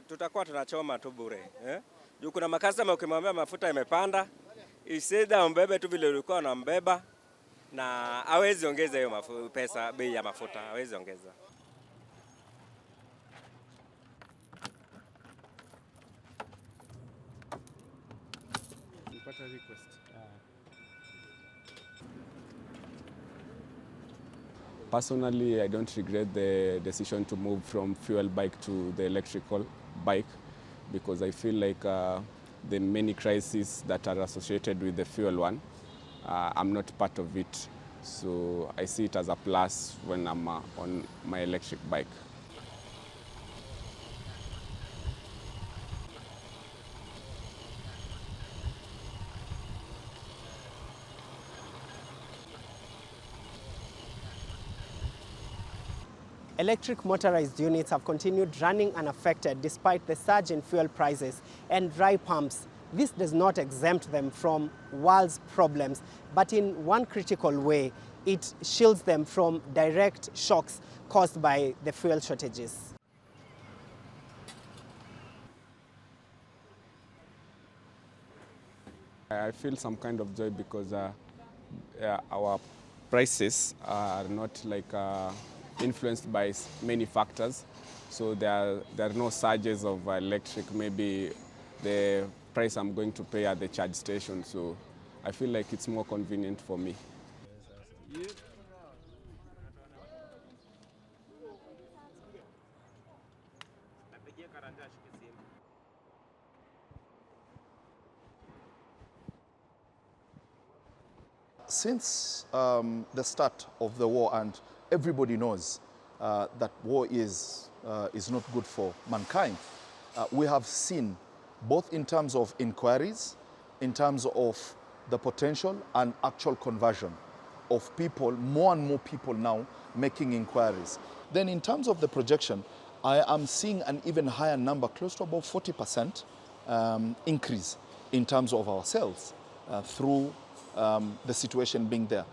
Tutakuwa tunachoma tu bure juu kuna makastoma ukimwambia mafuta imepanda, isida umbebe tu vile ulikuwa unambeba, na hawezi ongeza hiyo pesa, bei ya mafuta hawezi ongeza. Nipata request. Personally, I don't regret the decision to move from fuel bike to the electrical bike because I feel like the many crises that are associated with the fuel one, I'm not part of it. So I see it as a plus when I'm on my electric bike. Electric motorized units have continued running unaffected despite the surge in fuel prices and dry pumps. This does not exempt them from world's problems, but in one critical way, it shields them from direct shocks caused by the fuel shortages. I feel some kind of joy because our prices are not like influenced by many factors. So there are no surges of electric, maybe the price I'm going to pay at the charge station. So I feel like it's more convenient for me. Since the start of the war, and everybody knows that war is not good for mankind, we have seen, both in terms of inquiries, in terms of the potential and actual conversion of people, more and more people now making inquiries. Then in terms of the projection, I am seeing an even higher number, close to about 40% increase in terms of our sales through the situation being there.